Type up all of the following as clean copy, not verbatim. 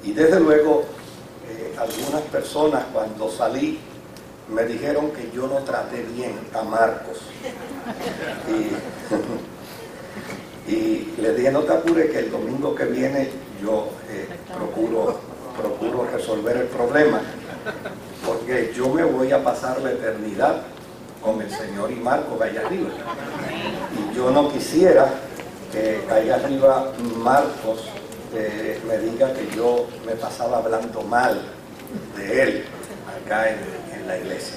Y desde luego, algunas personas cuando salí me dijeron que yo no traté bien a Marcos. Y le dije, no te apures, que el domingo que viene yo procuro resolver el problema, porque yo me voy a pasar la eternidad con el Señor y Marcos allá arriba. Y yo no quisiera que allá arriba Marcos me diga que yo me pasaba hablando mal de él acá en la iglesia.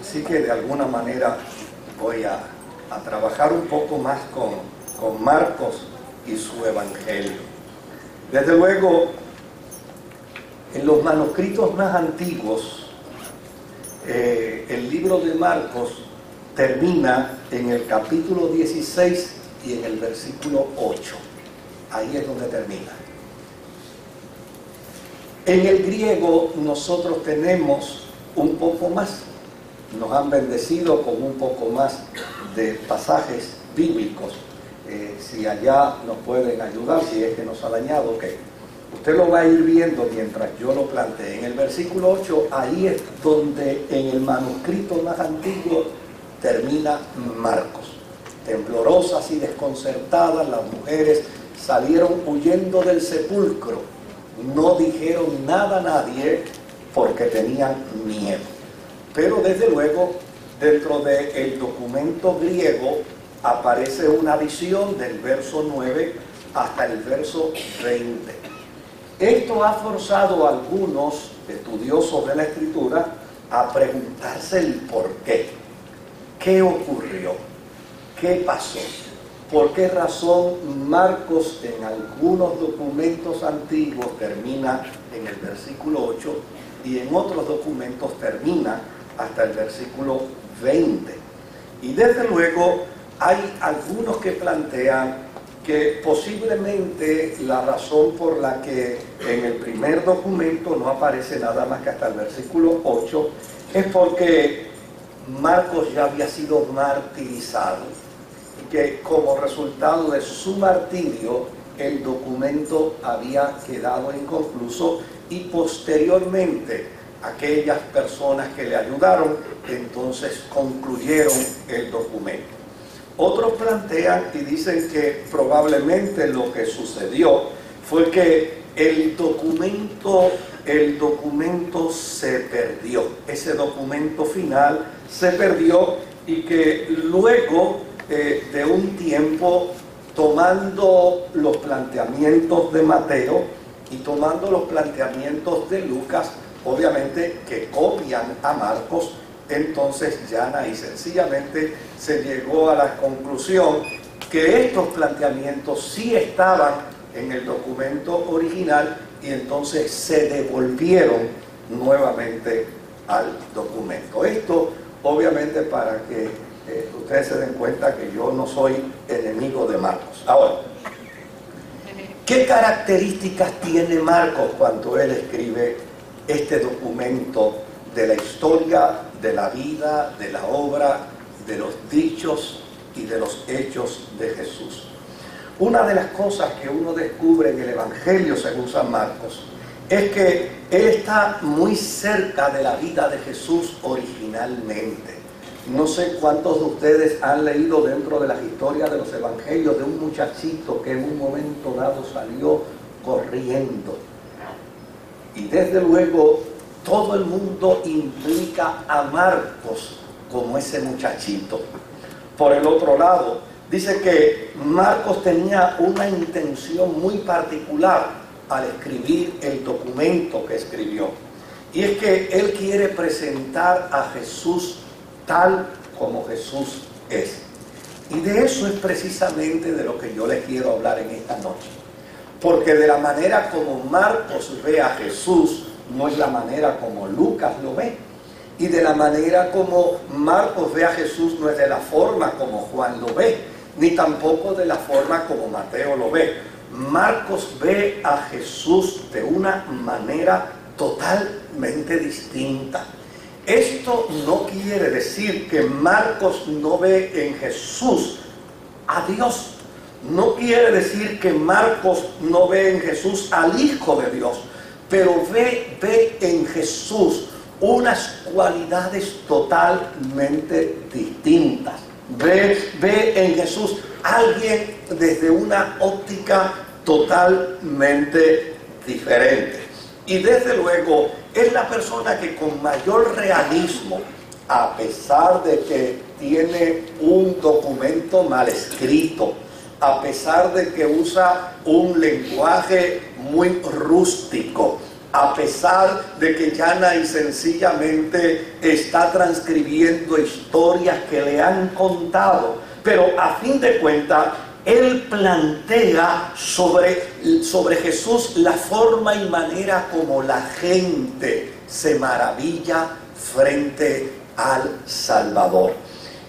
Así que de alguna manera voy a trabajar un poco más con Marcos y su evangelio. Desde luego, en los manuscritos más antiguos, el libro de Marcos termina en el capítulo 16 y en el versículo 8. Ahí es donde termina. En el griego nosotros tenemos un poco más. Nos han bendecido con un poco más de pasajes bíblicos. Si allá nos pueden ayudar, si es que nos ha dañado, ok. Usted lo va a ir viendo mientras yo lo plantee. En el versículo 8, ahí es donde en el manuscrito más antiguo termina Marcos. Temblorosas y desconcertadas, las mujeres salieron huyendo del sepulcro. No dijeron nada a nadie porque tenían miedo. Pero desde luego, dentro del documento griego aparece una visión del verso 9 hasta el verso 20. Esto ha forzado a algunos estudiosos de la Escritura a preguntarse el por qué. ¿Qué ocurrió? ¿Qué pasó? ¿Por qué razón Marcos en algunos documentos antiguos termina en el versículo 8 y en otros documentos termina hasta el versículo 20? Y desde luego hay algunos que plantean que posiblemente la razón por la que en el primer documento no aparece nada más que hasta el versículo 8 es porque Marcos ya había sido martirizado y que como resultado de su martirio el documento había quedado inconcluso y posteriormente aquellas personas que le ayudaron entonces concluyeron el documento. Otros plantean y dicen que probablemente lo que sucedió fue que el documento se perdió. Ese documento final se perdió y que luego de un tiempo, tomando los planteamientos de Mateo y tomando los planteamientos de Lucas, obviamente que copian a Marcos, entonces llana y sencillamente se llegó a la conclusión que estos planteamientos sí estaban en el documento original y entonces se devolvieron nuevamente al documento. Esto obviamente para que ustedes se den cuenta que yo no soy enemigo de Marcos. Ahora, ¿qué características tiene Marcos cuando él escribe este documento de la historia, de la vida, de la obra, de los dichos y de los hechos de Jesús? Una de las cosas que uno descubre en el Evangelio según San Marcos es que él está muy cerca de la vida de Jesús originalmente. No sé cuántos de ustedes han leído dentro de las historias de los Evangelios de un muchachito que en un momento dado salió corriendo. Y desde luego todo el mundo implica a Marcos como ese muchachito. Por el otro lado, dice que Marcos tenía una intención muy particular al escribir el documento que escribió. Y es que él quiere presentar a Jesús tal como Jesús es. Y de eso es precisamente de lo que yo les quiero hablar en esta noche. Porque de la manera como Marcos ve a Jesús, no es la manera como Lucas lo ve. Y de la manera como Marcos ve a Jesús, no es de la forma como Juan lo ve, ni tampoco de la forma como Mateo lo ve. Marcos ve a Jesús de una manera totalmente distinta. Esto no quiere decir que Marcos no ve en Jesús a Dios. No quiere decir que Marcos no ve en Jesús al Hijo de Dios. pero ve en Jesús unas cualidades totalmente distintas. Ve en Jesús alguien desde una óptica totalmente diferente. Y desde luego es la persona que con mayor realismo, a pesar de que tiene un documento mal escrito, a pesar de que usa un lenguaje muy rústico, a pesar de que llana y sencillamente está transcribiendo historias que le han contado, pero a fin de cuentas él plantea sobre Jesús la forma y manera como la gente se maravilla frente al Salvador.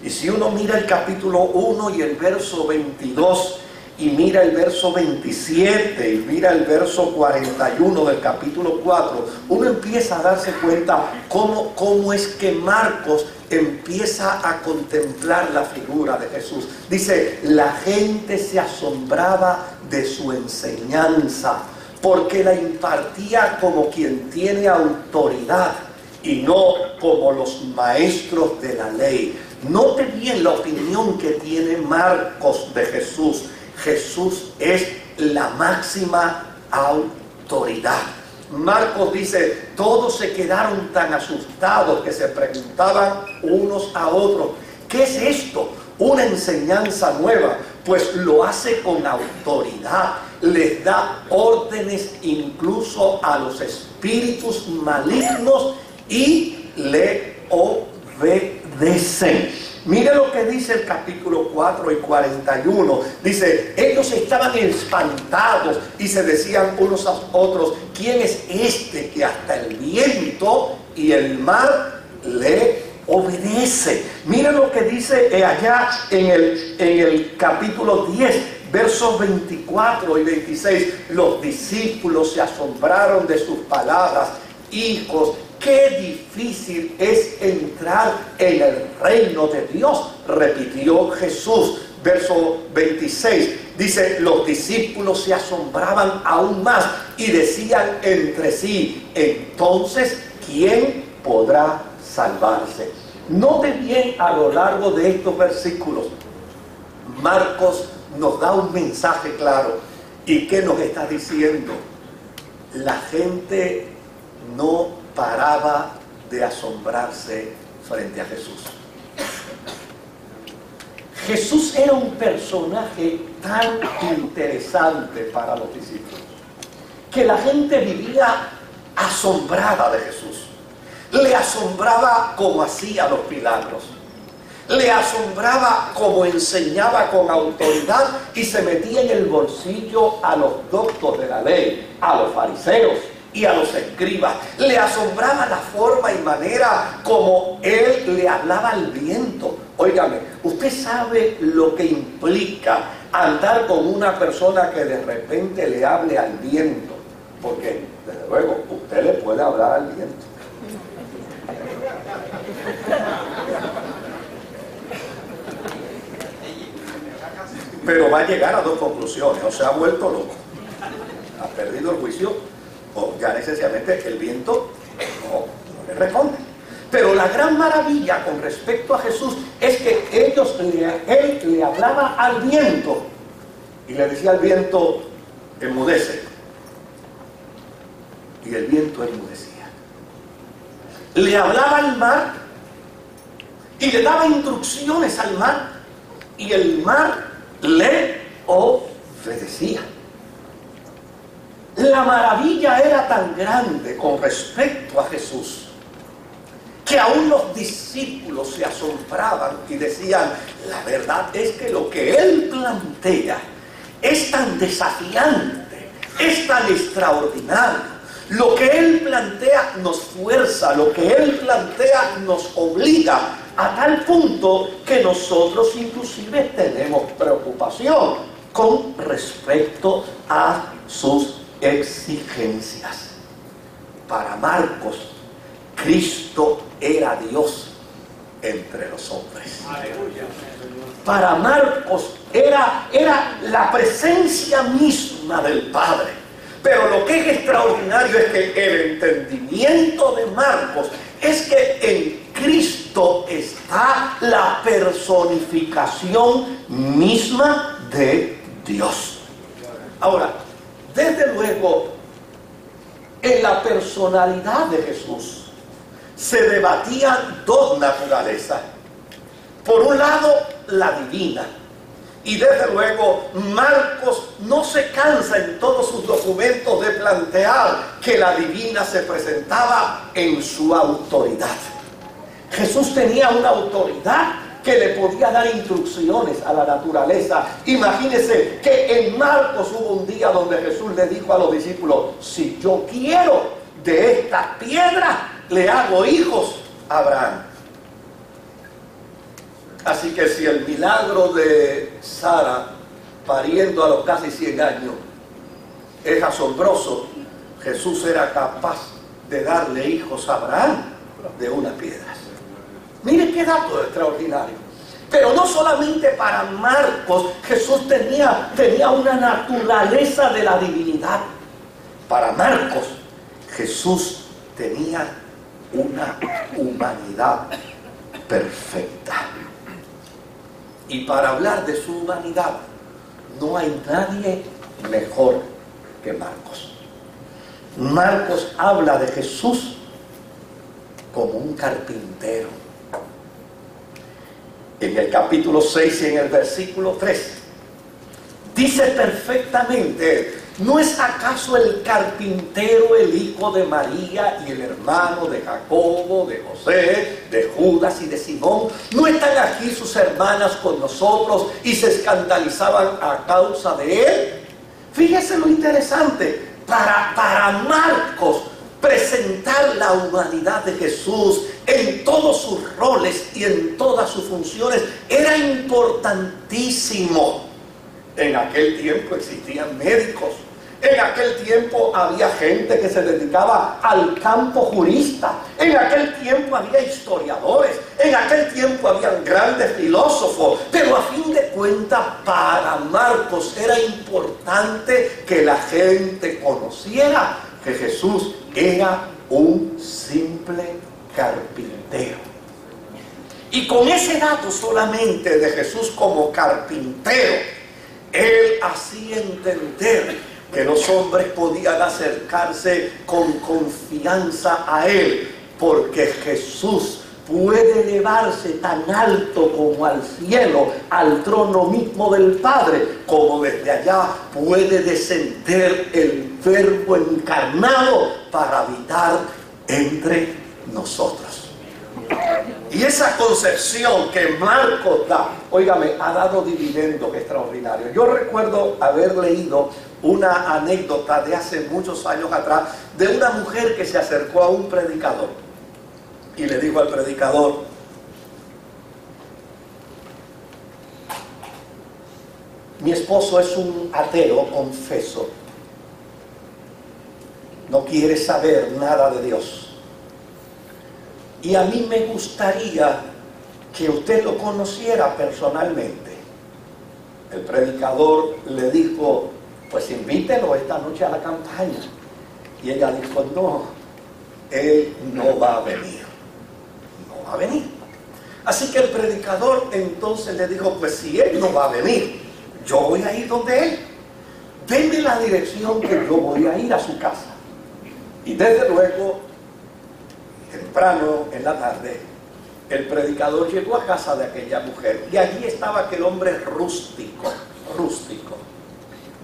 Y si uno mira el capítulo 1 y el verso 22, y mira el verso 27, y mira el verso 41 del capítulo 4, uno empieza a darse cuenta cómo es que Marcos empieza a contemplar la figura de Jesús. Dice, la gente se asombraba de su enseñanza, porque la impartía como quien tiene autoridad, y no como los maestros de la ley. Note bien la opinión que tiene Marcos de Jesús. Jesús es la máxima autoridad. Marcos dice, todos se quedaron tan asustados que se preguntaban unos a otros, ¿qué es esto? Una enseñanza nueva. Pues lo hace con autoridad, les da órdenes incluso a los espíritus malignos y le obedecen. Mire lo que dice el capítulo 4 y 41. Dice, ellos estaban espantados y se decían unos a otros, ¿quién es este que hasta el viento y el mar le obedece? Mire lo que dice allá en el capítulo 10, versos 24 y 26. Los discípulos se asombraron de sus palabras. Hijos, qué difícil es entrar en el reino de Dios, repitió Jesús. Verso 26 dice, los discípulos se asombraban aún más y decían entre sí, entonces, ¿quién podrá salvarse? Note bien a lo largo de estos versículos, Marcos nos da un mensaje claro. ¿Y qué nos está diciendo? La gente no paraba de asombrarse frente a Jesús. Jesús era un personaje tan interesante para los discípulos que la gente vivía asombrada de Jesús. Le asombraba cómo hacía los milagros, le asombraba cómo enseñaba con autoridad y se metía en el bolsillo a los doctos de la ley, a los fariseos y a los escribas. Le asombraba la forma y manera como él le hablaba al viento. Óigame, usted sabe lo que implica andar con una persona que de repente le hable al viento, porque desde luego usted le puede hablar al viento, pero va a llegar a dos conclusiones: o se ha vuelto loco, ha perdido el juicio, o ya necesariamente el viento no le responde. Pero la gran maravilla con respecto a Jesús es que él le hablaba al viento y le decía al viento, enmudece, y el viento enmudecía. Le hablaba al mar y le daba instrucciones al mar y el mar le obedecía. La maravilla era tan grande con respecto a Jesús que aún los discípulos se asombraban y decían, la verdad es que lo que él plantea es tan desafiante, es tan extraordinario. Lo que él plantea nos fuerza, lo que él plantea nos obliga, a tal punto que nosotros inclusive tenemos preocupación con respecto a sus exigencias. Para Marcos, Cristo era Dios entre los hombres. Para Marcos era la presencia misma del Padre. Pero lo que es extraordinario es que el entendimiento de Marcos es que en Cristo está la personificación misma de Dios. Ahora, desde luego, en la personalidad de Jesús se debatían dos naturalezas. Por un lado, la divina. Y desde luego, Marcos no se cansa en todos sus documentos de plantear que la divina se presentaba en su autoridad. Jesús tenía una autoridad que le podía dar instrucciones a la naturaleza. Imagínense que en Marcos hubo un día donde Jesús le dijo a los discípulos: si yo quiero, de esta piedra le hago hijos a Abraham. Así que si el milagro de Sara pariendo a los casi 100 años es asombroso, Jesús era capaz de darle hijos a Abraham de una piedra. Mire qué dato extraordinario. Pero no solamente para Marcos Jesús tenía una naturaleza de la divinidad. Para Marcos Jesús tenía una humanidad perfecta. Y para hablar de su humanidad no hay nadie mejor que Marcos. Marcos habla de Jesús como un carpintero. En el capítulo 6 y en el versículo 3 dice perfectamente: ¿no es acaso el carpintero el hijo de María y el hermano de Jacobo, de José, de Judas y de Simón? ¿No están aquí sus hermanas con nosotros y se escandalizaban a causa de él? Fíjese lo interesante. Para Marcos, presentar la humanidad de Jesús en todos sus roles y en todas sus funciones era importantísimo. En aquel tiempo existían médicos. En aquel tiempo había gente que se dedicaba al campo jurista. En aquel tiempo había historiadores. En aquel tiempo había grandes filósofos. Pero a fin de cuentas, para Marcos era importante que la gente conociera que Jesús era un simple carpintero. Y con ese dato solamente de Jesús como carpintero, él hacía entender que los hombres podían acercarse con confianza a él, porque Jesús puede elevarse tan alto como al cielo, al trono mismo del Padre, como desde allá puede descender el Verbo encarnado para habitar entre nosotros. Y esa concepción que Marcos da, óigame, ha dado dividendos extraordinarios. Yo recuerdo haber leído una anécdota de hace muchos años atrás de una mujer que se acercó a un predicador y le dijo al predicador: mi esposo es un ateo confeso, no quiere saber nada de Dios, y a mí me gustaría que usted lo conociera personalmente. El predicador le dijo: pues invítelo esta noche a la campaña. Y ella dijo: no, él no va a venir. No va a venir. Así que el predicador entonces le dijo: pues si él no va a venir, yo voy a ir donde él. Deme la dirección que yo voy a ir a su casa. Y desde luego, temprano en la tarde, el predicador llegó a casa de aquella mujer. Y allí estaba aquel hombre rústico.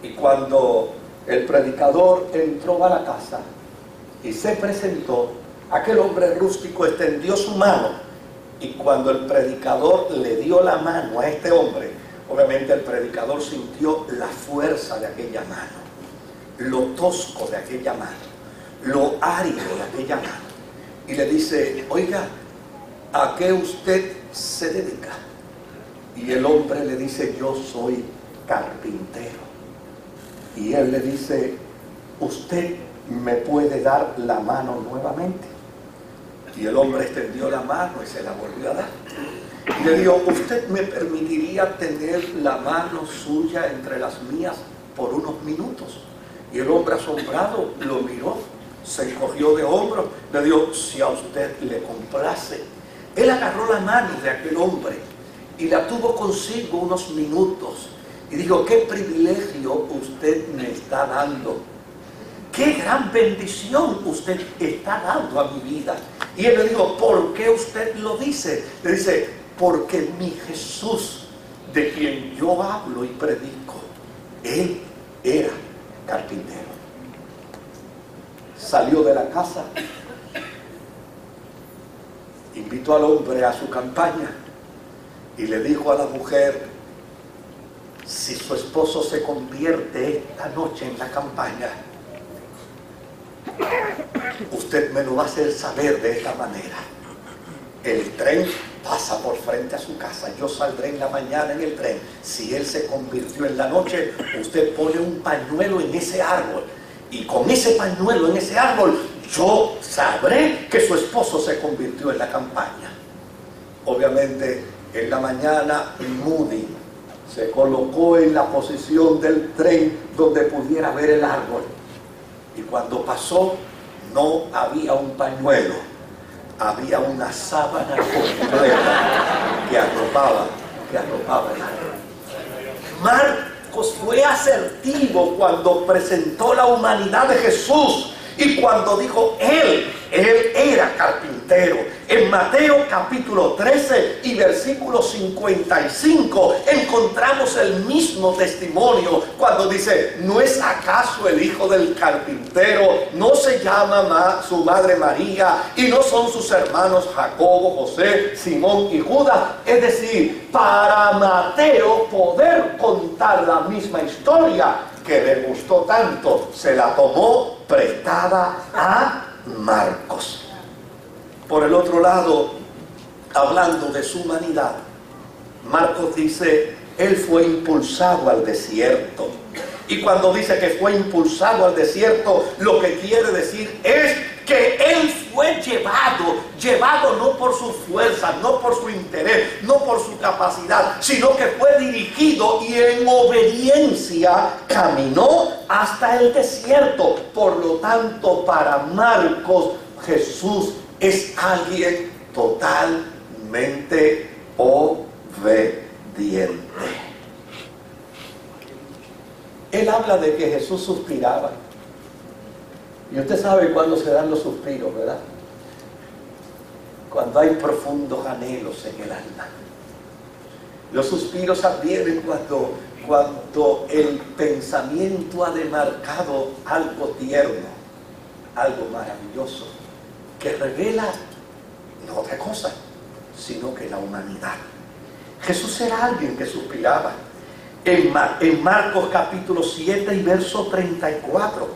Y cuando el predicador entró a la casa y se presentó, aquel hombre rústico extendió su mano, y cuando el predicador le dio la mano a este hombre, obviamente el predicador sintió la fuerza de aquella mano, lo tosco de aquella mano, lo árido de aquella mano, y le dice: oiga, ¿a qué usted se dedica? Y el hombre le dice: yo soy carpintero. Y él le dice: ¿usted me puede dar la mano nuevamente? Y el hombre extendió la mano y se la volvió a dar. Y le dijo: ¿usted me permitiría tener la mano suya entre las mías por unos minutos? Y el hombre asombrado lo miró, se encogió de hombros, le dijo: si a usted le complace. Él agarró la mano de aquel hombre y la tuvo consigo unos minutos y dijo: qué privilegio usted me está dando, qué gran bendición usted está dando a mi vida. Y él le dijo: ¿por qué usted lo dice? Le dice: porque mi Jesús, de quien yo hablo y predico, él era carpintero. Salió de la casa, invitó al hombre a su campaña y le dijo a la mujer: si su esposo se convierte esta noche en la campaña, usted me lo va a hacer saber de esta manera. El tren pasa por frente a su casa, yo saldré en la mañana en el tren. Si él se convirtió en la noche, usted pone un pañuelo en ese árbol, y con ese pañuelo en ese árbol yo sabré que su esposo se convirtió en la campaña. Obviamente en la mañana Moody se colocó en la posición del tren donde pudiera ver el árbol, y cuando pasó no había un pañuelo, había una sábana completa que arropaba el árbol. Marcos fue asertivo cuando presentó la humanidad de Jesús y cuando dijo él era carpintero. En Mateo capítulo 13 y versículo 55 encontramos el mismo testimonio cuando dice: ¿no es acaso el hijo del carpintero? ¿No se llama su madre María? ¿Y no son sus hermanos Jacobo, José, Simón y Judas? Es decir, para Mateo poder contar la misma historia que le gustó tanto, se la tomó prestada a Marcos. Por el otro lado, hablando de su humanidad, Marcos dice: él fue impulsado al desierto. Y cuando dice que fue impulsado al desierto, lo que quiere decir es que él fue llevado no por su fuerza, no por su interés, no por su capacidad, sino que fue dirigido y en obediencia caminó hasta el desierto. Por lo tanto, para Marcos, Jesús es alguien totalmente obediente. Él habla de que Jesús suspiraba. Y usted sabe cuándo se dan los suspiros, ¿verdad? Cuando hay profundos anhelos en el alma. Los suspiros advienen cuando el pensamiento ha demarcado algo tierno, algo maravilloso, que revela no otra cosa, sino que la humanidad. Jesús era alguien que suspiraba. En Marcos capítulo 7 y verso 34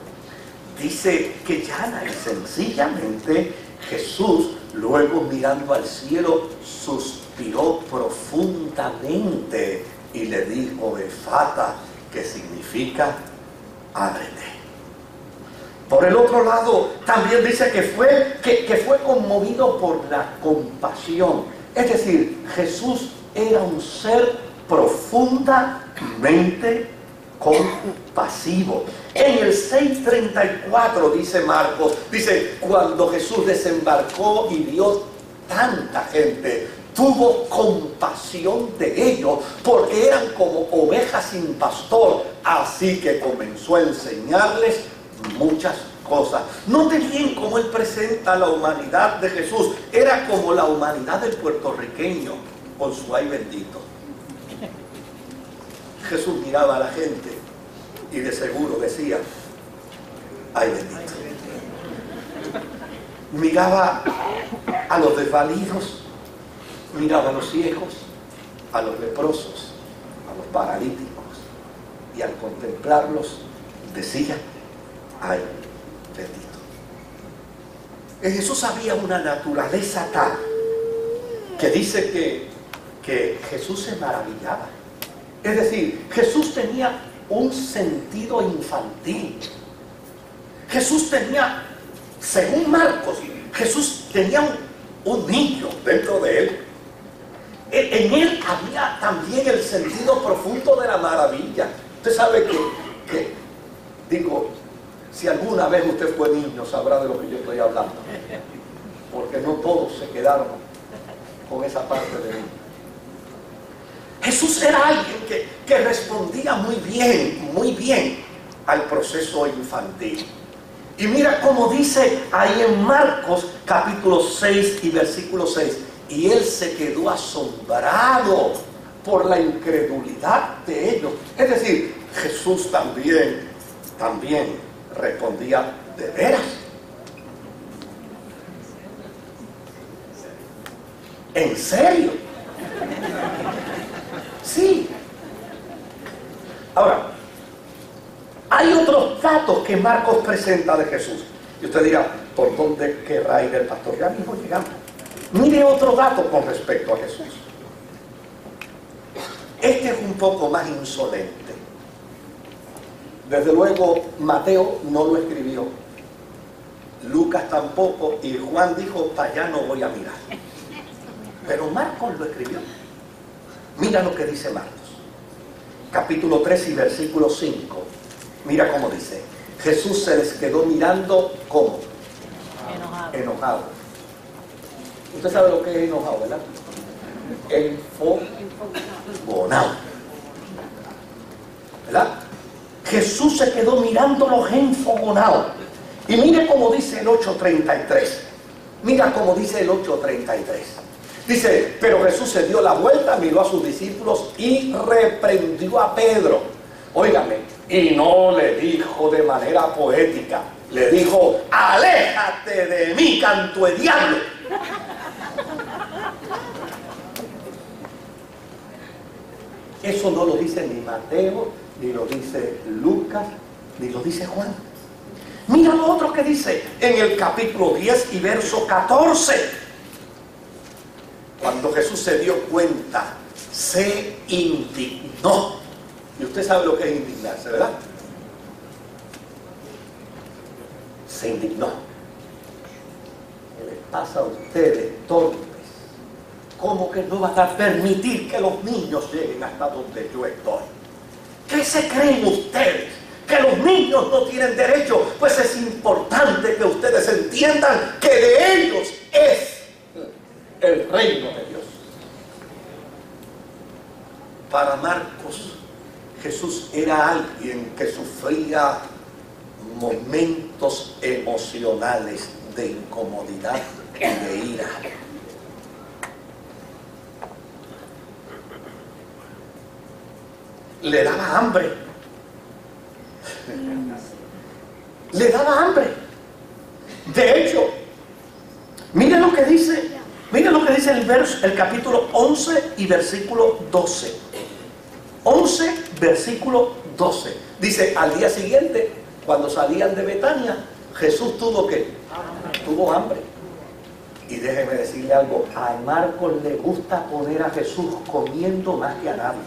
dice que llana y sencillamente Jesús, luego mirando al cielo, suspiró profundamente y le dijo: Efata, que significa ábrete. Por el otro lado, también dice que fue conmovido por la compasión. Es decir, Jesús era un ser profundamente compasivo. En el 6:34 dice Marcos, dice: cuando Jesús desembarcó y vio tanta gente, tuvo compasión de ellos, porque eran como ovejas sin pastor, así que comenzó a enseñarles muchas cosas. Noten bien cómo él presenta la humanidad de Jesús. Era como la humanidad del puertorriqueño con su ay bendito. Jesús miraba a la gente y de seguro decía: ay bendito. Miraba a los desvalidos, miraba a los ciegos, a los leprosos, a los paralíticos, y al contemplarlos decía: ay bendito. En Jesús había una naturaleza tal que dice que Jesús se maravillaba. Es decir, Jesús tenía un sentido infantil. Jesús tenía, según Marcos, Jesús tenía un niño dentro de él. En él había también el sentido profundo de la maravilla. Usted sabe que Si alguna vez usted fue niño, sabrá de lo que yo estoy hablando. Porque no todos se quedaron con esa parte de niño. Jesús era alguien que respondía muy bien al proceso infantil. Y mira cómo dice ahí en Marcos capítulo 6 y versículo 6. Y él se quedó asombrado por la incredulidad de ellos. Es decir, Jesús también respondía de veras. ¿En serio? Sí. Ahora, hay otros datos que Marcos presenta de Jesús. Y usted dirá, ¿por dónde querrá ir el pastor? Ya mismo llegamos. Mire otro dato con respecto a Jesús. Este es un poco más insolente. Desde luego, Mateo no lo escribió. Lucas tampoco. Y Juan dijo, para allá no voy a mirar. Pero Marcos lo escribió. Mira lo que dice Marcos. Capítulo 3 y versículo 5. Mira cómo dice. Jesús se les quedó mirando, ¿cómo? Enojado. Usted sabe lo que es enojado, ¿verdad? Enfogonado. ¿Verdad? Jesús se quedó mirándolos enfogonados. Y mire cómo dice el 8:33. Mira cómo dice el 8:33. Dice, pero Jesús se dio la vuelta, miró a sus discípulos y reprendió a Pedro. Óigame, y no le dijo de manera poética, le dijo, aléjate de mí, canto de diablo. Eso no lo dice ni Mateo, ni lo dice Lucas, ni lo dice Juan. Mira lo otro que dice en el capítulo 10 y verso 14. Cuando Jesús se dio cuenta, se indignó. Y usted sabe lo que es indignarse, ¿verdad? Se indignó. ¿Qué les pasa a ustedes, torpes? ¿Cómo que no van a permitir que los niños lleguen hasta donde yo estoy? ¿Qué se creen ustedes? ¿Que los niños no tienen derecho? Pues es importante que ustedes entiendan que de ellos es el reino de Dios. Para Marcos, Jesús era alguien que sufría momentos emocionales de incomodidad y de ira. Le daba hambre. Le daba hambre. De hecho, miren lo que dice el capítulo 11 y versículo 12. 11, versículo 12. Dice, al día siguiente, cuando salían de Betania, Jesús tuvo ¿qué? Tuvo hambre. Y déjeme decirle algo, a Marcos le gusta poner a Jesús comiendo más que a nadie.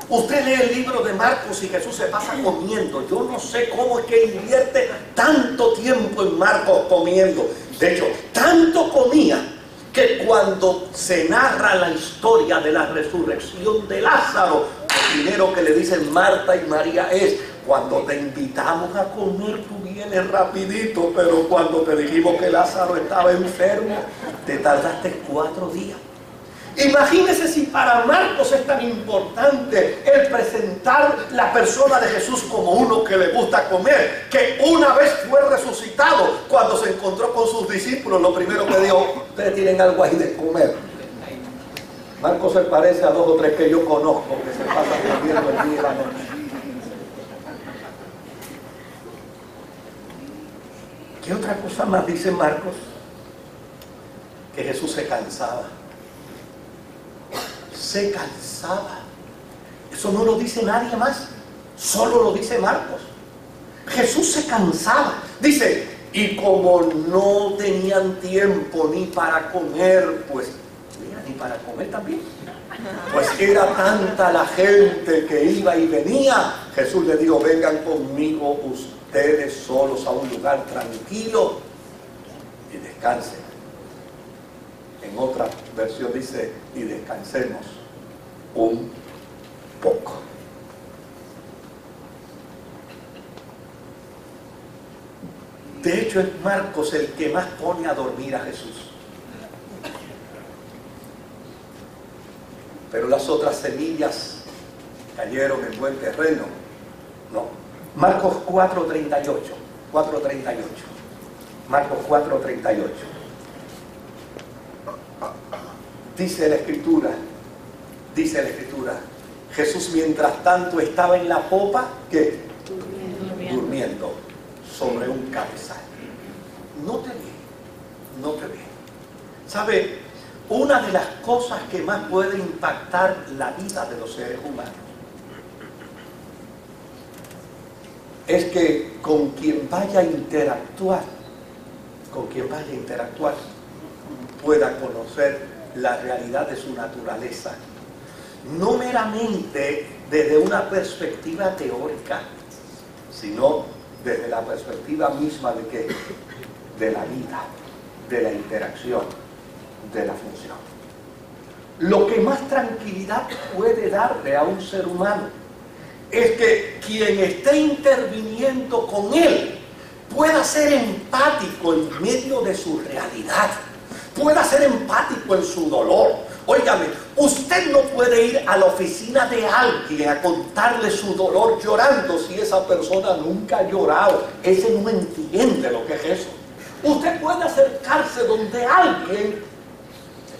Usted lee el libro de Marcos y Jesús se pasa comiendo. Yo no sé cómo es que invierte tanto tiempo en Marcos comiendo. De hecho, tanto comía que cuando se narra la historia de la resurrección de Lázaro, lo primero que le dicen Marta y María es, cuando te invitamos a comer tú vienes rapidito, pero cuando te dijimos que Lázaro estaba enfermo, te tardaste 4 días. Imagínese si para Marcos es tan importante el presentar la persona de Jesús como uno que le gusta comer, que una vez fue resucitado, cuando se encontró con sus discípulos, lo primero que dijo, ustedes tienen algo ahí de comer. Marcos se parece a 2 o 3 que yo conozco, que se pasan comiendo el día y la noche. ¿Qué otra cosa más dice Marcos? Que Jesús se cansaba. Se cansaba. Eso no lo dice nadie más, solo lo dice Marcos. Jesús se cansaba. Dice, y como no tenían tiempo ni para comer, pues, mira, ni para comer también. Pues era tanta la gente que iba y venía. Jesús le dijo, vengan conmigo ustedes solos a un lugar tranquilo y descansen. En otra versión dice, y descansemos un poco. De hecho, es Marcos el que más pone a dormir a Jesús. Pero las otras semillas cayeron en buen terreno. No. Marcos 4:38. 4:38. Marcos 4:38. Dice la Escritura, Jesús mientras tanto estaba en la popa, ¿qué? Durmiendo sobre un cabezal. Note bien. ¿Sabe? Una de las cosas que más puede impactar la vida de los seres humanos es que con quien vaya a interactuar, pueda conocer la realidad de su naturaleza, no meramente desde una perspectiva teórica, sino desde la perspectiva misma de la vida, de la interacción, de la función. Lo que más tranquilidad puede darle a un ser humano es que quien esté interviniendo con él pueda ser empático en medio de su realidad, pueda ser empático en su dolor. Óigame, usted no puede ir a la oficina de alguien a contarle su dolor llorando si esa persona nunca ha llorado. Ese no entiende lo que es eso. Usted puede acercarse donde alguien.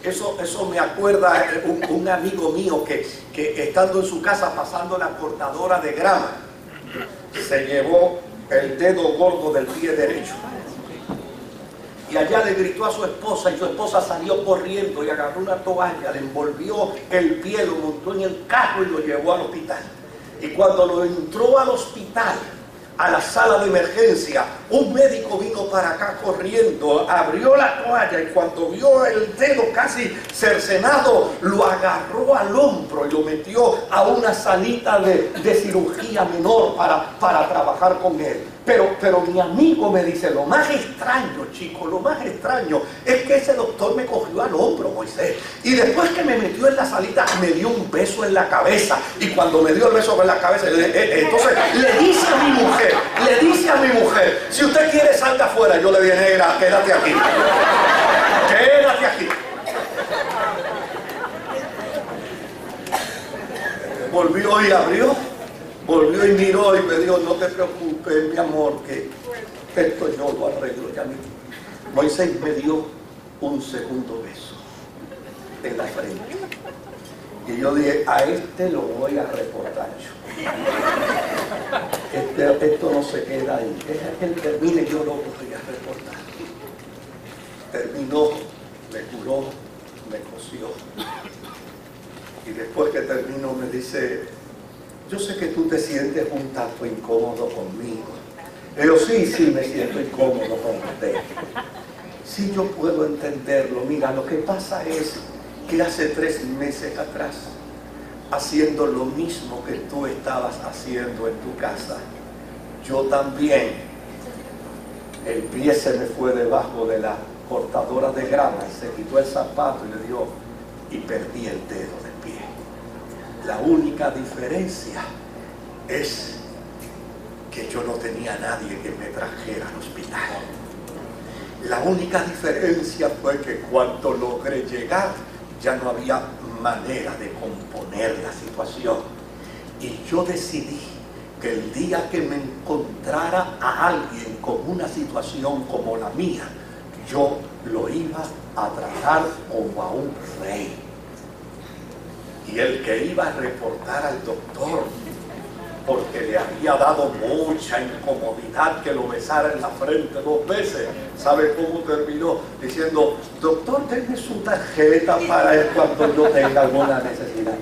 Eso me acuerda un amigo mío que estando en su casa pasando la cortadora de grama, se llevó el dedo gordo del pie derecho. Y allá le gritó a su esposa y su esposa salió corriendo y agarró una toalla, le envolvió el pie, lo montó en el carro y lo llevó al hospital. Y cuando lo entró al hospital, a la sala de emergencia, un médico vino para acá corriendo, abrió la toalla y cuando vio el dedo casi cercenado, lo agarró al hombro y lo metió a una salita de cirugía menor para trabajar con él. Pero mi amigo me dice, lo más extraño, chico, lo más extraño es que ese doctor me cogió al hombro, Moisés, y después que me metió en la salita me dio un beso en la cabeza, y cuando me dio el beso en la cabeza, entonces le dice a mi mujer, si usted quiere salga afuera. Yo le dije, negra, quédate aquí, quédate aquí. Volvió y abrió. Volvió y miró y me dijo, no te preocupes, mi amor, que esto yo lo arreglo ya mismo. Moisés me dio un segundo beso en la frente. Y yo dije, a este lo voy a reportar yo. Esto no se queda ahí. Es que él termine, yo lo voy a reportar. Terminó, me curó, me cosió. Y después que terminó me dice, yo sé que tú te sientes un tanto incómodo conmigo. Yo sí me siento incómodo con usted. Sí, yo puedo entenderlo. Mira, lo que pasa es que hace 3 meses atrás, haciendo lo mismo que tú estabas haciendo en tu casa, yo también, el pie se me fue debajo de la cortadora de grama y se quitó el zapato y le dio, y perdí el dedo del pie. La única diferencia es que yo no tenía a nadie que me trajera al hospital. La única diferencia fue que cuando logré llegar ya no había manera de componer la situación. Y yo decidí que el día que me encontrara a alguien con una situación como la mía, yo lo iba a tratar como a un rey. Y el que iba a reportar al doctor, porque le había dado mucha incomodidad que lo besara en la frente 2 veces, ¿sabe cómo terminó? Diciendo, doctor, denme su tarjeta para él cuando yo tenga alguna necesidad.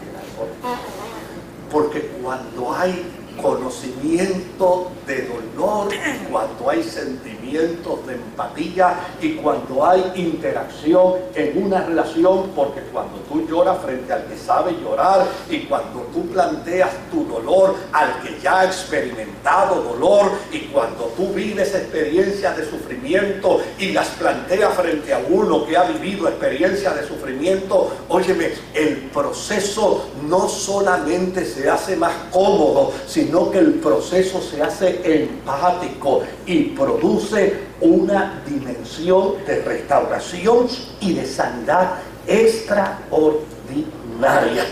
Porque cuando hay conocimiento de dolor, y cuando hay sentimientos de empatía, y cuando hay interacción en una relación, porque cuando tú lloras frente al que sabe llorar, y cuando tú planteas tu dolor al que ya ha experimentado dolor, y cuando tú vives experiencias de sufrimiento y las planteas frente a uno que ha vivido experiencias de sufrimiento, óyeme, el proceso no solamente se hace más cómodo, sino sino que el proceso se hace empático y produce una dimensión de restauración y de sanidad extraordinaria.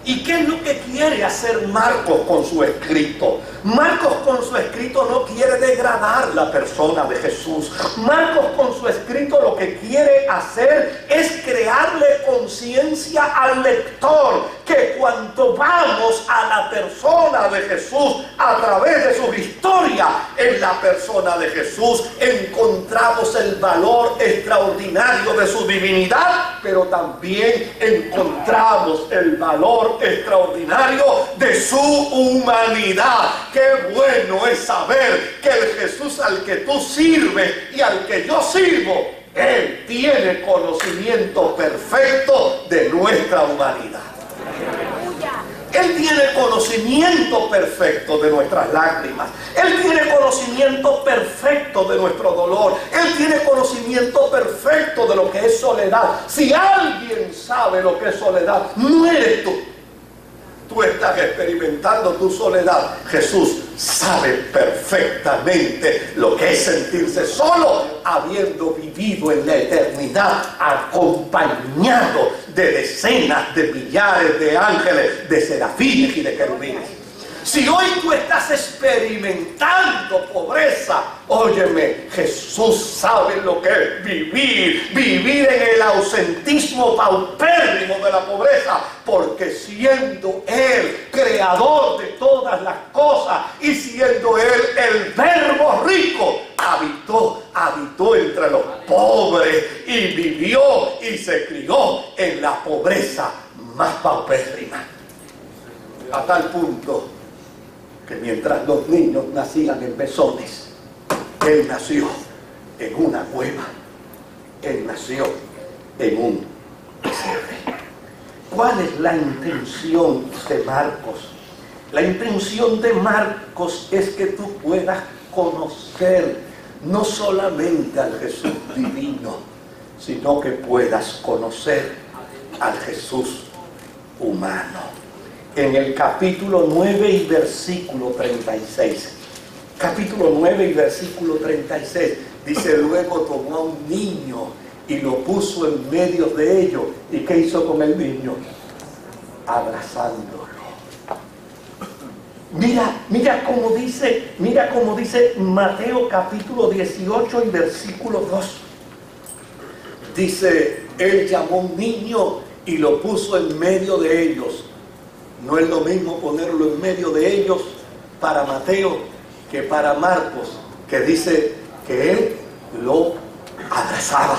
¿Y qué es lo que quiere hacer Marcos con su escrito? Marcos con su escrito no quiere degradar la persona de Jesús. Marcos con su escrito lo que quiere hacer es crearle conciencia al lector, que cuando vamos a la persona de Jesús a través de su historia, en la persona de Jesús encontramos el valor extraordinario de su divinidad, pero también encontramos el valor extraordinario de su humanidad. Qué bueno es saber que el Jesús al que tú sirves y al que yo sirvo, Él tiene conocimiento perfecto de nuestra humanidad. Él tiene conocimiento perfecto de nuestras lágrimas. Él tiene conocimiento perfecto de nuestro dolor. Él tiene conocimiento perfecto de lo que es soledad. Si alguien sabe lo que es soledad, no eres tú. Tú estás experimentando tu soledad. Jesús sabe perfectamente lo que es sentirse solo, habiendo vivido en la eternidad acompañado de decenas de millares de ángeles, de serafines y de querubines. Si hoy tú estás experimentando pobreza, óyeme, Jesús sabe lo que es vivir en el ausentismo paupérrimo de la pobreza, porque siendo Él creador de todas las cosas y siendo Él el verbo rico, habitó entre los pobres y vivió y se crió en la pobreza más paupérrima, a tal punto que mientras los niños nacían en pezones, Él nació en una cueva. Él nació en un pesebre. ¿Cuál es la intención de Marcos? La intención de Marcos es que tú puedas conocer no solamente al Jesús divino, sino que puedas conocer al Jesús humano. En el capítulo 9 y versículo 36. Capítulo 9 y versículo 36. Dice, luego tomó a un niño y lo puso en medio de ellos. ¿Y qué hizo con el niño? Abrazándolo. Mira cómo dice Mateo capítulo 18 y versículo 2. Dice, él llamó a un niño y lo puso en medio de ellos. No es lo mismo ponerlo en medio de ellos para Mateo que para Marcos, que dice que él lo abrazaba.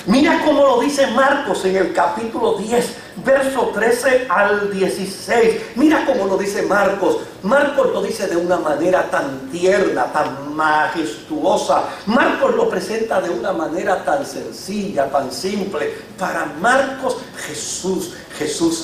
Mira cómo lo dice Marcos en el capítulo 10, verso 13 al 16. Mira cómo lo dice Marcos. Marcos lo dice de una manera tan tierna, tan majestuosa. Marcos lo presenta de una manera tan sencilla, tan simple. Para Marcos, Jesús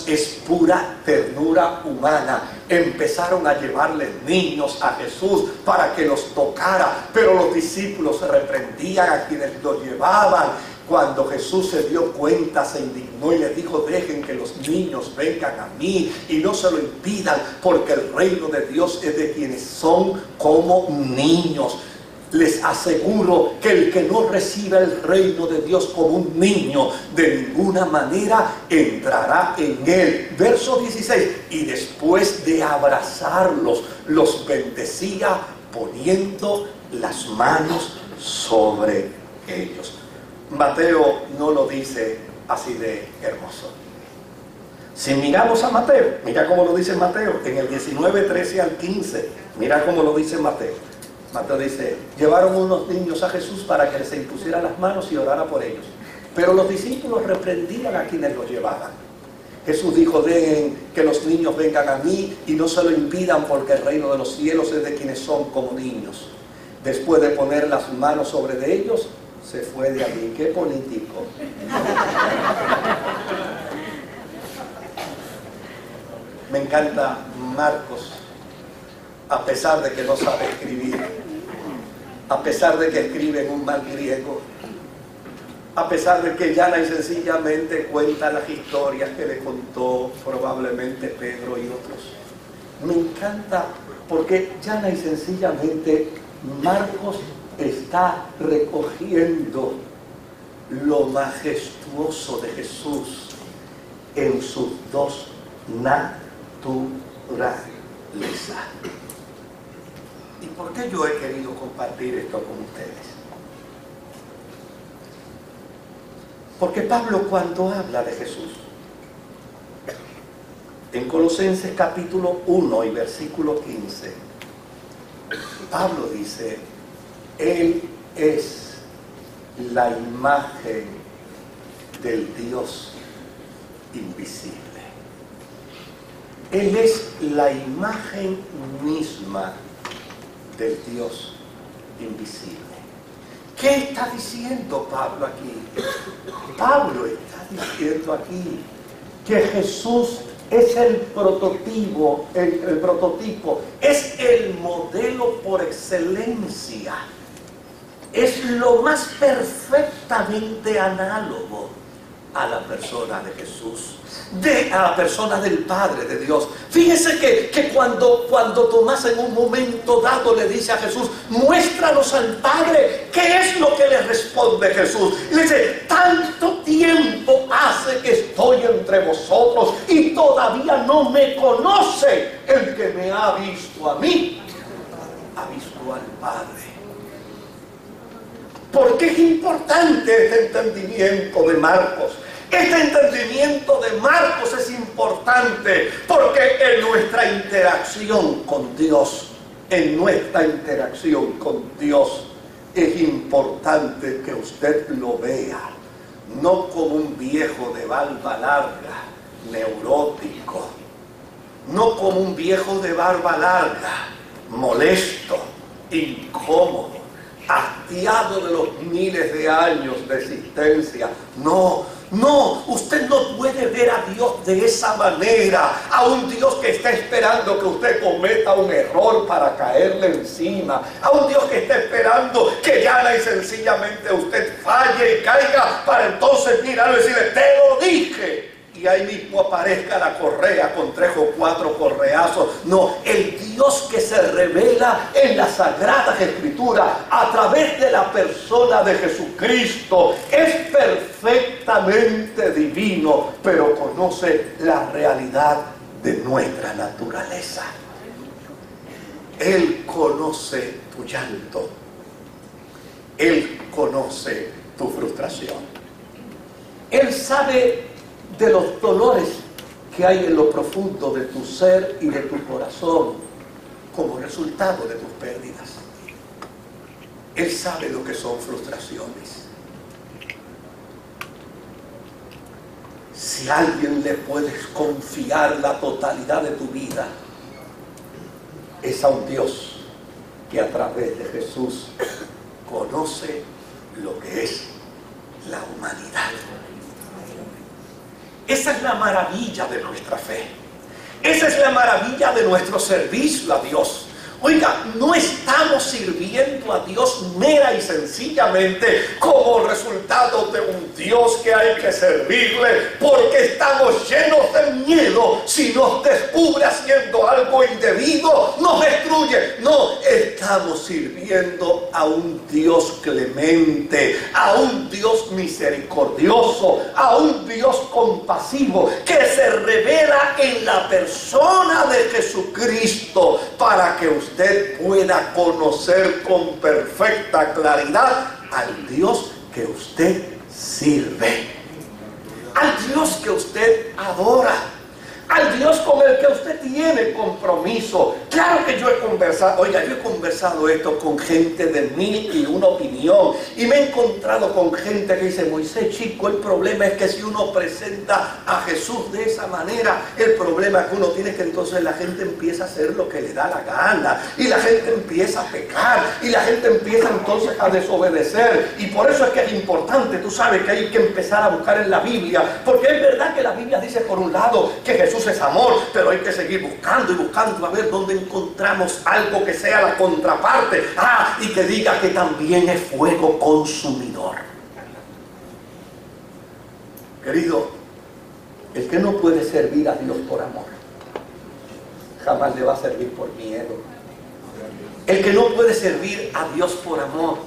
es pura ternura humana. Empezaron a llevarle niños a Jesús para que los tocara, pero los discípulos se reprendían a quienes los llevaban. Cuando Jesús se dio cuenta, se indignó y les dijo, dejen que los niños vengan a mí y no se lo impidan, porque el reino de Dios es de quienes son como niños. Les aseguro que el que no reciba el reino de Dios como un niño, de ninguna manera entrará en él. Verso 16, y después de abrazarlos, los bendecía poniendo las manos sobre ellos. Mateo no lo dice así de hermoso. Si miramos a Mateo, mira cómo lo dice Mateo, en el 19, 13 al 15, mira cómo lo dice Mateo. Mateo dice, llevaron unos niños a Jesús para que les impusiera las manos y orara por ellos. Pero los discípulos reprendían a quienes los llevaban. Jesús dijo, dejen que los niños vengan a mí y no se lo impidan, porque el reino de los cielos es de quienes son como niños. Después de poner las manos sobre de ellos, se fue de allí. ¡Qué político! Me encanta Marcos, a pesar de que no sabe escribir, a pesar de que escribe en un mal griego, a pesar de que llana y sencillamente cuenta las historias que le contó probablemente Pedro y otros. Me encanta Porque llana y sencillamente Marcos está recogiendo lo majestuoso de Jesús en sus dos naturalezas. ¿Y por qué yo he querido compartir esto con ustedes? Porque Pablo, cuando habla de Jesús, en Colosenses capítulo 1 y versículo 15, Pablo dice: Él es la imagen del Dios invisible. Él es la imagen misma del Dios invisible. ¿Qué está diciendo Pablo aquí? Pablo está diciendo aquí que Jesús es el prototipo, es el modelo por excelencia. Es lo más perfectamente análogo a la persona de Jesús, a la persona del Padre de Dios. Fíjese que cuando Tomás en un momento dado le dice a Jesús: muéstranos al Padre, ¿qué es lo que le responde Jesús? Le dice: tanto tiempo hace que estoy entre vosotros y todavía no me conoce. El que me ha visto a mí, ha visto al Padre. ¿Por qué es importante este entendimiento de Marcos? Este entendimiento de Marcos es importante porque en nuestra interacción con Dios, es importante que usted lo vea, no como un viejo de barba larga, neurótico, no como un viejo de barba larga, molesto, incómodo, hastiado de los miles de años de existencia. No, usted no puede ver a Dios de esa manera, a un Dios que está esperando que usted cometa un error para caerle encima, a un Dios que está esperando que llana y sencillamente usted falle y caiga para entonces mirarlo y decirle: te lo dije, y ahí mismo aparezca la correa con 3 o 4 correazos. No, el Dios que se revela en las Sagradas Escrituras a través de la persona de Jesucristo es perfectamente divino, pero conoce la realidad de nuestra naturaleza. Él conoce tu llanto, Él conoce tu frustración, Él sabe de los dolores que hay en lo profundo de tu ser y de tu corazón como resultado de tus pérdidas. Él sabe lo que son frustraciones. Si a alguien le puedes confiar la totalidad de tu vida, es a un Dios que a través de Jesús conoce lo que es la humanidad. Esa es la maravilla de nuestra fe. Esa es la maravilla de nuestro servicio a Dios. Oiga, no estamos sirviendo a Dios mera y sencillamente como resultado de un Dios que hay que servirle porque estamos llenos de miedo. Si nos descubre haciendo algo indebido, nos destruye. No, estamos sirviendo a un Dios clemente, a un Dios misericordioso, a un Dios compasivo que se revela en la persona de Jesucristo para que usted pueda conocer con perfecta claridad al Dios que usted sirve, al Dios que usted adora, al Dios con el que usted tiene compromiso. Claro que yo he conversado esto con gente de 1001 opinión y me he encontrado con gente que dice: Moisés, chico, el problema es que si uno presenta a Jesús de esa manera, el problema que uno tiene es que entonces la gente empieza a hacer lo que le da la gana y la gente empieza a pecar y la gente empieza entonces a desobedecer. Y por eso es que es importante, tú sabes, que hay que empezar a buscar en la Biblia, porque es verdad que la Biblia dice por un lado que Jesús es amor, pero hay que seguir buscando y buscando a ver dónde encontramos algo que sea la contraparte, y que diga que también es fuego consumidor. Querido, el que no puede servir a Dios por amor, jamás le va a servir por miedo, El que no puede servir a Dios por amor,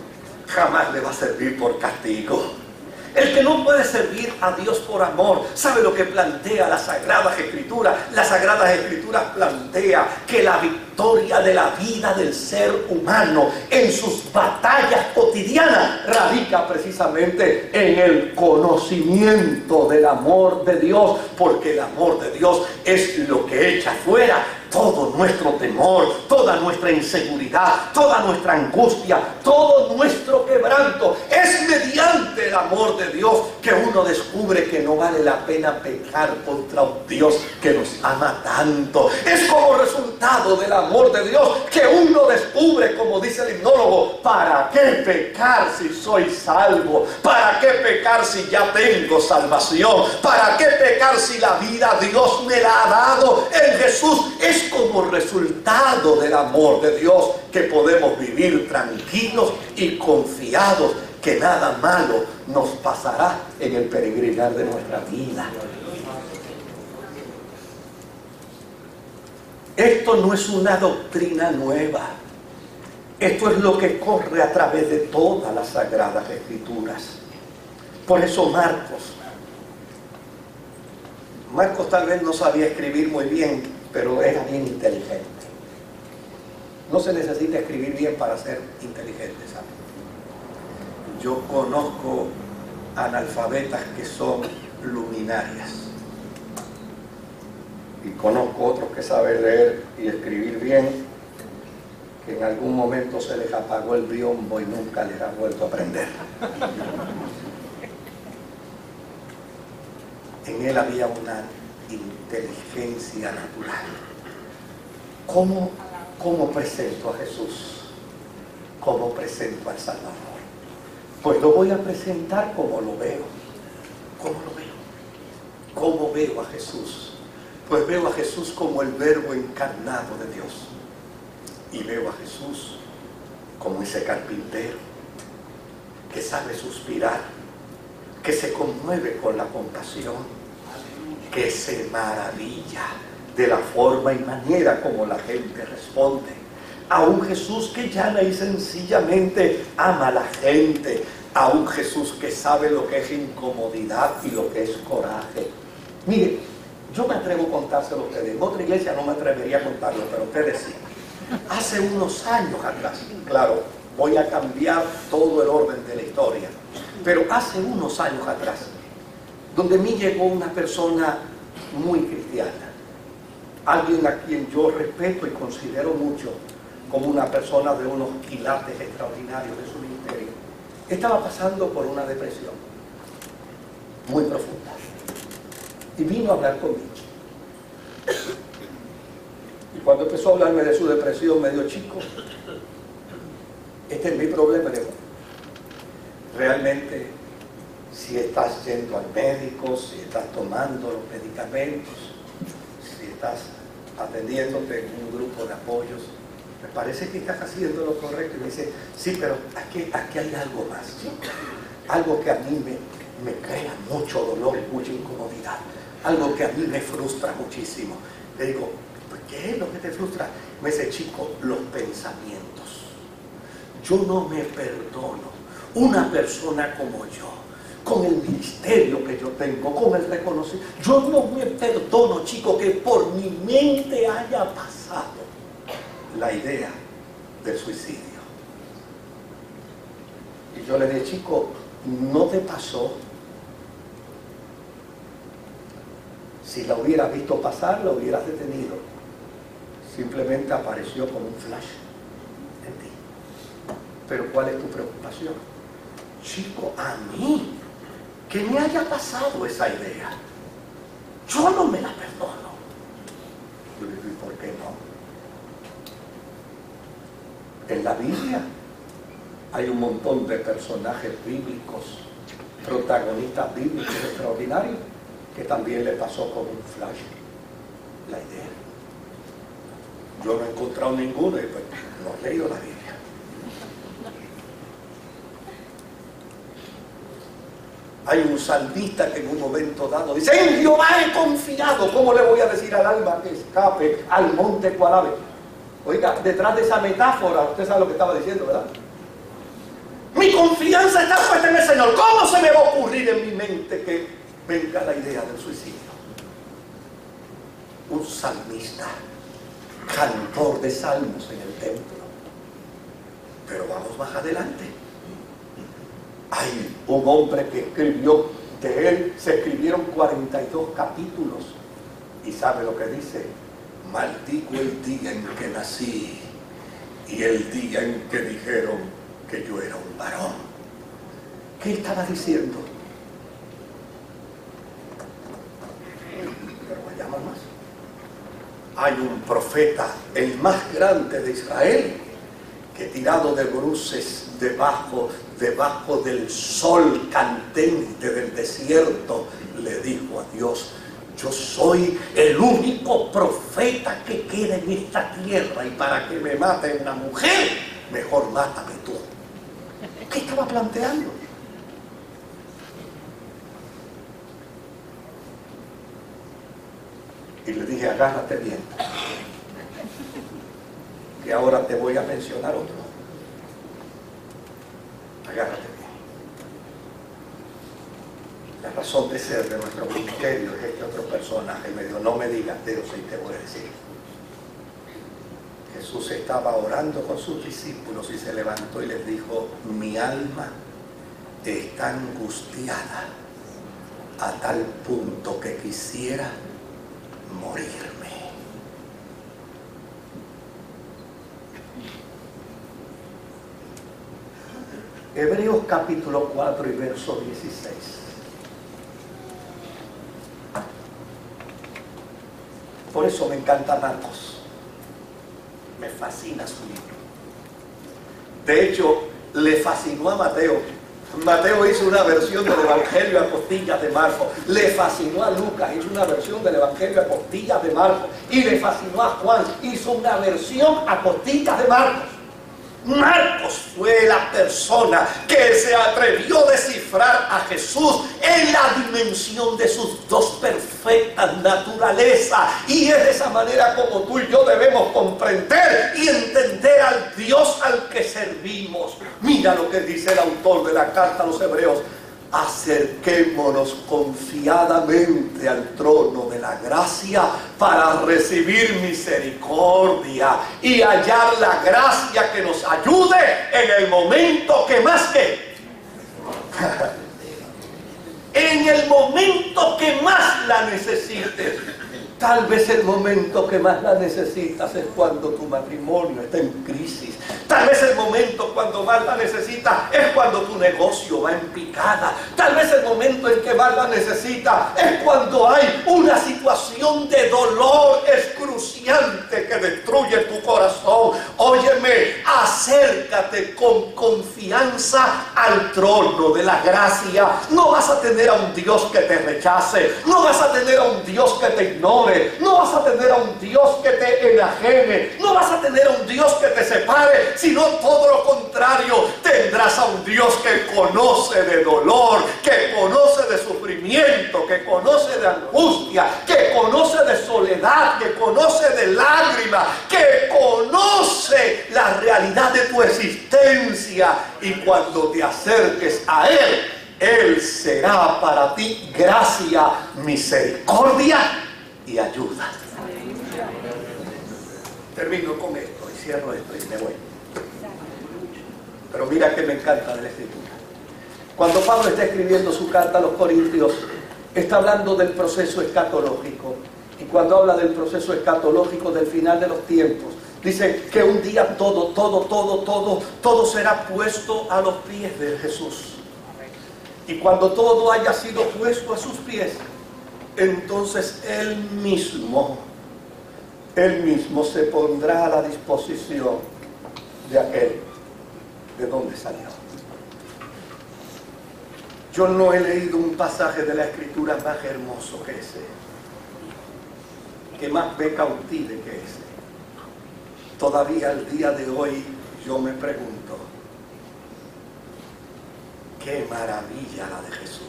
jamás le va a servir por castigo. El que no puede servir a Dios por amor, ¿sabe lo que plantea las Sagradas Escrituras? Las Sagradas Escrituras plantea que la victoria de la vida del ser humano en sus batallas cotidianas radica precisamente en el conocimiento del amor de Dios, porque el amor de Dios es lo que echa fuera todo nuestro temor, toda nuestra inseguridad, toda nuestra angustia, todo nuestro quebranto. Es mediante el amor de Dios que uno descubre que no vale la pena pecar contra un Dios que nos ama tanto. Es como resultado del amor de Dios que uno descubre, como dice el himnólogo, ¿para qué pecar si soy salvo? ¿Para qué pecar si ya tengo salvación? ¿Para qué pecar si la vida Dios me la ha dado en Jesús? Es como resultado del amor de Dios que podemos vivir tranquilos y confiados que nada malo nos pasará en el peregrinar de nuestra vida. Esto no es una doctrina nueva. Esto es lo que corre a través de todas las Sagradas Escrituras. Por eso Marcos tal vez no sabía escribir muy bien, pero era bien inteligente. No se necesita escribir bien para ser inteligente, ¿sabe? Yo conozco analfabetas que son luminarias. Y conozco otros que saben leer y escribir bien, que en algún momento se les apagó el biombo y nunca les ha vuelto a aprender. En él había una inteligencia natural. ¿Cómo presento a Jesús? ¿Cómo presento al Salvador? Pues lo voy a presentar como lo veo. ¿Cómo lo veo? ¿Cómo veo a Jesús? Pues veo a Jesús como el Verbo encarnado de Dios. Y veo a Jesús como ese carpintero que sabe suspirar, que se conmueve con la compasión, que se maravilla de la forma y manera como la gente responde. A un Jesús que llana y sencillamente ama a la gente. A un Jesús que sabe lo que es incomodidad y lo que es coraje. Mire, yo me atrevo a contárselo a ustedes. En otra iglesia no me atrevería a contarlo, pero ustedes sí. Hace unos años atrás, claro, voy a cambiar todo el orden de la historia, pero hace unos años atrás, donde a mí llegó una persona muy cristiana, alguien a quien yo respeto y considero mucho como una persona de unos quilates extraordinarios de su ministerio. Estaba pasando por una depresión muy profunda y vino a hablar conmigo. Y cuando empezó a hablarme de su depresión, me dijo: chico, este es mi problema. Le digo, realmente, si estás yendo al médico, si estás tomando los medicamentos, si estás atendiéndote en un grupo de apoyos, me parece que estás haciendo lo correcto. Y me dice: sí, pero aquí hay algo más, ¿sí? Algo que a mí me crea mucho dolor y mucha incomodidad, algo que a mí me frustra muchísimo. Le digo: pues, ¿qué es lo que te frustra? Me dice: chico, los pensamientos. Yo no me perdono una persona como yo, con el ministerio que yo tengo, con el reconocimiento. Yo no me perdono, chico, que por mi mente haya pasado la idea del suicidio. Y yo le dije: chico, ¿no te pasó? Si la hubieras visto pasar, la hubieras detenido. Simplemente apareció como un flash en ti. Pero ¿cuál es tu preocupación? Chico, a mí, que me haya pasado esa idea, yo no me la perdono. Yo le digo: ¿y por qué no? En la Biblia hay un montón de personajes bíblicos, protagonistas bíblicos extraordinarios, que también le pasó como un flash la idea. Yo no he encontrado ninguno y pues no he leído la Biblia. Hay un salmista que en un momento dado dice: en Jehová he confiado. ¿Cómo le voy a decir al alma que escape al monte cual ave? Oiga, detrás de esa metáfora, usted sabe lo que estaba diciendo, ¿verdad? Mi confianza está puesta en el Señor. ¿Cómo se me va a ocurrir en mi mente que venga la idea del suicidio? Un salmista, cantor de salmos en el templo. Pero vamos más adelante. Hay un hombre que escribió, de él se escribieron 42 capítulos. ¿Y sabe lo que dice? Maldigo el día en que nací y el día en que dijeron que yo era un varón. ¿Qué estaba diciendo? Pero vaya más. Hay un profeta, el más grande de Israel, que tirado de bruces debajo del sol candente del desierto, le dijo a Dios: yo soy el único profeta que queda en esta tierra, y para que me mate una mujer, mejor mátame tú. ¿Qué estaba planteando? Y le dije: agárrate bien, que ahora te voy a mencionar otro. Agárrate bien. La razón de ser de nuestro ministerio es este otro personaje. Me dijo: no me digas, pero sí te voy a decir. Jesús estaba orando con sus discípulos y se levantó y les dijo: mi alma está angustiada a tal punto que quisiera morirme. Hebreos capítulo 4 y verso 16. Por eso me encanta Marcos. Me fascina su libro. De hecho, le fascinó a Mateo. Mateo hizo una versión del Evangelio a costillas de Marcos. Le fascinó a Lucas, hizo una versión del Evangelio a costillas de Marcos. Y le fascinó a Juan, hizo una versión a costillas de Marcos. Marcos fue la persona que se atrevió a descifrar a Jesús en la dimensión de sus dos perfectas naturalezas, y es de esa manera como tú y yo debemos comprender y entender al Dios al que servimos. Mira lo que dice el autor de la carta a los Hebreos: acerquémonos confiadamente al trono de la gracia para recibir misericordia y hallar la gracia que nos ayude en el momento que más que en el momento que más la necesites. Tal vez el momento que más la necesitas es cuando tu matrimonio está en crisis. Tal vez el momento cuando más la necesitas es cuando tu negocio va en picada. Tal vez el momento en que más la necesitas es cuando hay una situación de dolor excruciante que destruye tu corazón. Óyeme, acércate con confianza al trono de la gracia. No vas a tener a un Dios que te rechace. No vas a tener a un Dios que te ignore. No vas a tener a un Dios que te enajene. No vas a tener a un Dios que te separe, sino todo lo contrario. Tendrás a un Dios que conoce de dolor, que conoce de sufrimiento, que conoce de angustia, que conoce de soledad, que conoce de lágrimas, que conoce la realidad de tu existencia. Y cuando te acerques a Él será para ti gracia, misericordia y ayuda. Termino con esto y cierro esto y me voy. Pero mira que me encanta de la Escritura. Cuando Pablo está escribiendo su carta a los Corintios, está hablando del proceso escatológico. Y cuando habla del proceso escatológico del final de los tiempos, dice que un día todo será puesto a los pies de Jesús. Y cuando todo haya sido puesto a sus pies, entonces Él mismo se pondrá a la disposición de aquel de donde salió. Yo no he leído un pasaje de la Escritura más hermoso que ese, que más me cautive que ese. Todavía al día de hoy yo me pregunto: qué maravilla la de Jesús.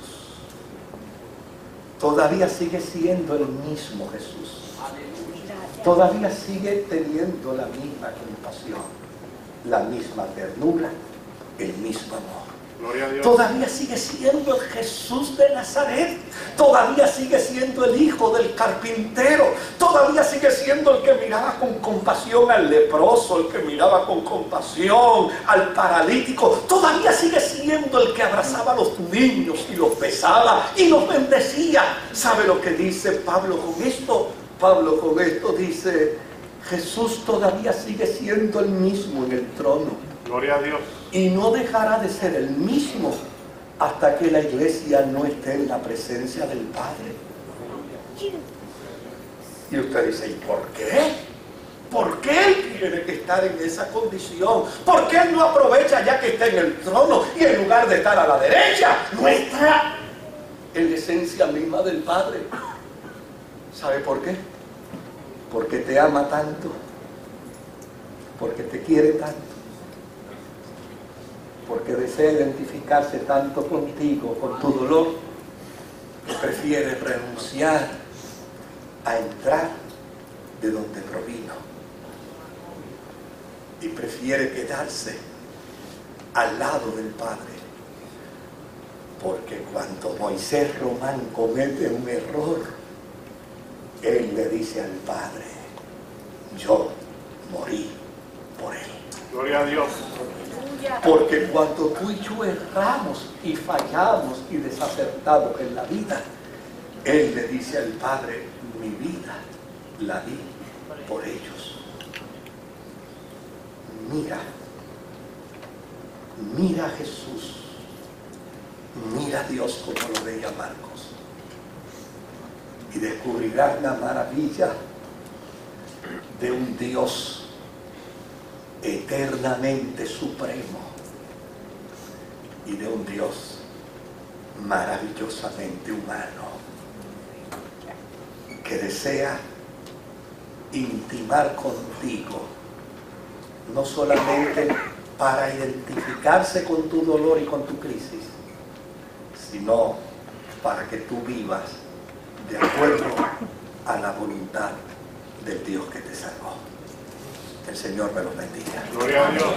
Todavía sigue siendo el mismo Jesús. todavía sigue teniendo la misma compasión, la misma ternura, el mismo amor. Gloria a Dios. Todavía sigue siendo el Jesús de Nazaret, todavía sigue siendo el hijo del carpintero, todavía sigue siendo el que miraba con compasión al leproso, el que miraba con compasión al paralítico, todavía sigue siendo el que abrazaba a los niños y los besaba y los bendecía. ¿Sabe lo que dice Pablo con esto? Pablo con esto dice: Jesús todavía sigue siendo el mismo en el trono. Gloria a Dios. Y no dejará de ser el mismo hasta que la iglesia no esté en la presencia del Padre. Y usted dice: ¿y por qué? ¿Por qué Él tiene que estar en esa condición? ¿Por qué Él no aprovecha ya que está en el trono y en lugar de estar a la derecha, no está en la esencia misma del Padre? ¿Sabe por qué? Porque te ama tanto, porque te quiere tanto, porque desea identificarse tanto contigo, con tu dolor, que prefiere renunciar a entrar de donde provino y prefiere quedarse al lado del Padre. Porque cuando Moisés Román comete un error, él le dice al Padre: yo morí por él. Gloria a Dios. Porque cuando tú y yo erramos y fallamos y desacertamos en la vida, Él le dice al Padre: mi vida la di por ellos. Mira a Jesús, mira a Dios como lo veía Marcos, y descubrirás la maravilla de un Dios eternamente supremo y de un Dios maravillosamente humano que desea intimar contigo, no solamente para identificarse con tu dolor y con tu crisis, sino para que tú vivas de acuerdo a la voluntad del Dios que te salvó. El Señor me los bendiga. Gloria a Dios.